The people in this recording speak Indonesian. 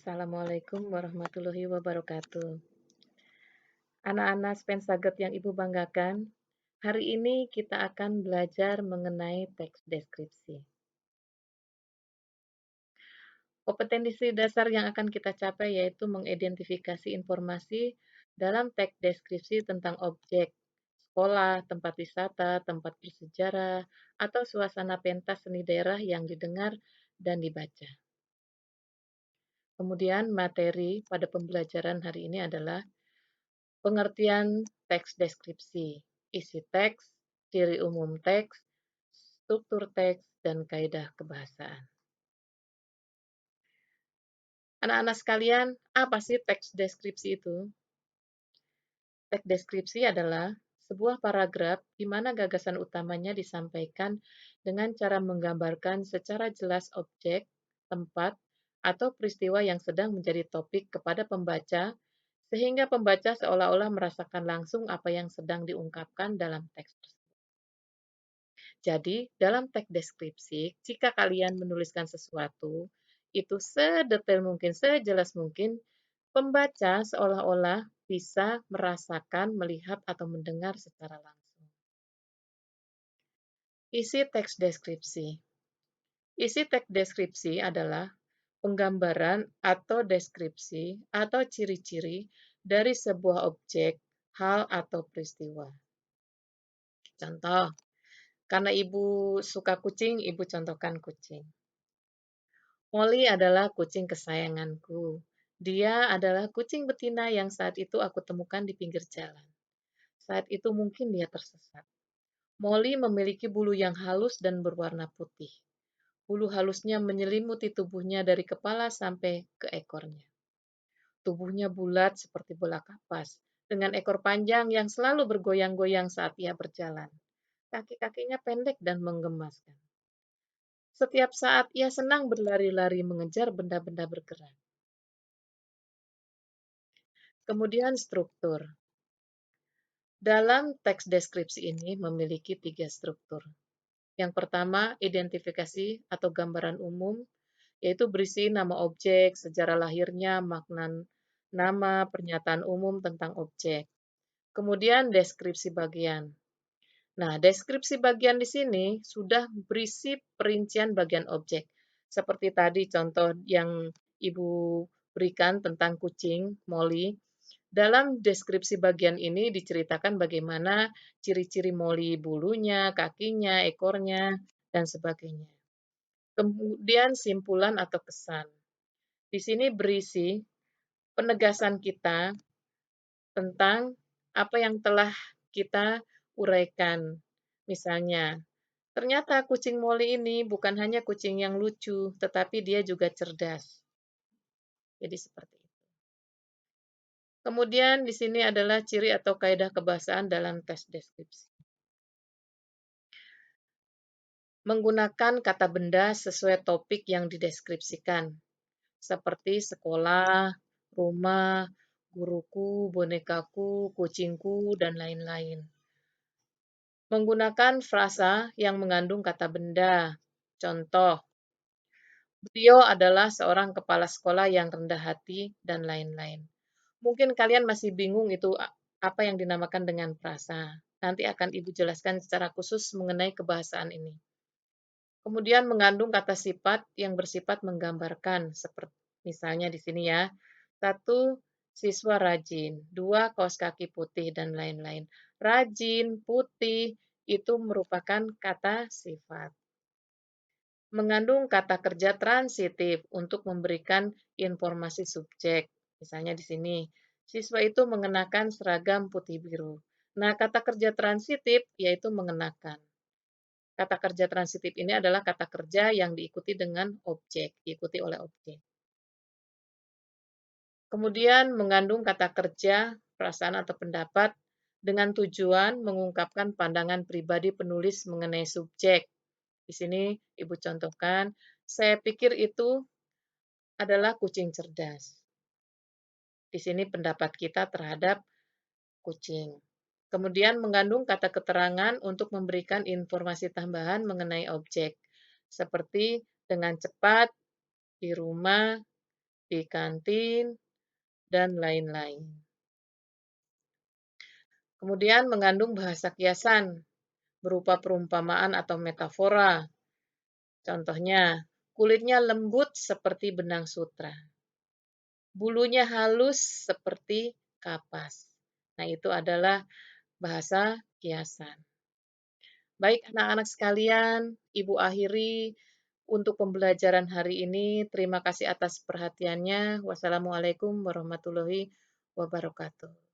Assalamualaikum warahmatullahi wabarakatuh. Anak-anak Spensaget yang Ibu banggakan, hari ini kita akan belajar mengenai teks deskripsi. Kompetensi dasar yang akan kita capai yaitu mengidentifikasi informasi dalam teks deskripsi tentang objek, sekolah, tempat wisata, tempat bersejarah, atau suasana pentas seni daerah yang didengar dan dibaca. Kemudian materi pada pembelajaran hari ini adalah pengertian teks deskripsi, isi teks, ciri umum teks, struktur teks, dan kaidah kebahasaan. Anak-anak sekalian, apa sih teks deskripsi itu? Teks deskripsi adalah sebuah paragraf di mana gagasan utamanya disampaikan dengan cara menggambarkan secara jelas objek, tempat, atau peristiwa yang sedang menjadi topik kepada pembaca, sehingga pembaca seolah-olah merasakan langsung apa yang sedang diungkapkan dalam teks tersebut. Jadi, dalam teks deskripsi, jika kalian menuliskan sesuatu, itu sedetail mungkin, sejelas mungkin, pembaca seolah-olah bisa merasakan, melihat, atau mendengar secara langsung. Isi teks deskripsi. Isi teks deskripsi adalah penggambaran atau deskripsi atau ciri-ciri dari sebuah objek, hal, atau peristiwa. Contoh, karena Ibu suka kucing, Ibu contohkan kucing. Molly adalah kucing kesayanganku. Dia adalah kucing betina yang saat itu aku temukan di pinggir jalan. Saat itu mungkin dia tersesat. Molly memiliki bulu yang halus dan berwarna putih. Bulu halusnya menyelimuti tubuhnya dari kepala sampai ke ekornya. Tubuhnya bulat seperti bola kapas, dengan ekor panjang yang selalu bergoyang-goyang saat ia berjalan. Kaki-kakinya pendek dan menggemaskan. Setiap saat ia senang berlari-lari mengejar benda-benda bergerak. Kemudian struktur. Dalam teks deskripsi ini memiliki 3 struktur. Yang pertama, identifikasi atau gambaran umum, yaitu berisi nama objek, sejarah lahirnya, makna nama, pernyataan umum tentang objek. Kemudian deskripsi bagian. Nah, deskripsi bagian di sini sudah berisi perincian bagian objek. Seperti tadi contoh yang Ibu berikan tentang kucing, Molly. Dalam deskripsi bagian ini diceritakan bagaimana ciri-ciri Molly, bulunya, kakinya, ekornya, dan sebagainya. Kemudian simpulan atau kesan. Di sini berisi penegasan kita tentang apa yang telah kita uraikan. Misalnya, ternyata kucing Molly ini bukan hanya kucing yang lucu, tetapi dia juga cerdas. Jadi seperti itu. Kemudian di sini adalah ciri atau kaidah kebahasaan dalam teks deskripsi. Menggunakan kata benda sesuai topik yang dideskripsikan, seperti sekolah, rumah, guruku, bonekaku, kucingku, dan lain-lain. Menggunakan frasa yang mengandung kata benda. Contoh, beliau adalah seorang kepala sekolah yang rendah hati, dan lain-lain. Mungkin kalian masih bingung itu apa yang dinamakan dengan frasa. Nanti akan Ibu jelaskan secara khusus mengenai kebahasaan ini. Kemudian mengandung kata sifat yang bersifat menggambarkan, seperti misalnya di sini ya. 1, siswa rajin. 2, kaos kaki putih, dan lain-lain. Rajin, putih, itu merupakan kata sifat. Mengandung kata kerja transitif untuk memberikan informasi subjek. Misalnya di sini, siswa itu mengenakan seragam putih biru. Nah, kata kerja transitif yaitu mengenakan. Kata kerja transitif ini adalah kata kerja yang diikuti dengan objek, diikuti oleh objek. Kemudian mengandung kata kerja, perasaan atau pendapat dengan tujuan mengungkapkan pandangan pribadi penulis mengenai subjek. Di sini Ibu contohkan, saya pikir itu adalah kucing cerdas. Di sini pendapat kita terhadap kucing. Kemudian mengandung kata keterangan untuk memberikan informasi tambahan mengenai objek, seperti dengan cepat, di rumah, di kantin, dan lain-lain. Kemudian mengandung bahasa kiasan berupa perumpamaan atau metafora. Contohnya, kulitnya lembut seperti benang sutra, bulunya halus seperti kapas. Nah, itu adalah bahasa kiasan. Baik anak-anak sekalian, Ibu akhiri untuk pembelajaran hari ini. Terima kasih atas perhatiannya. Wassalamualaikum warahmatullahi wabarakatuh.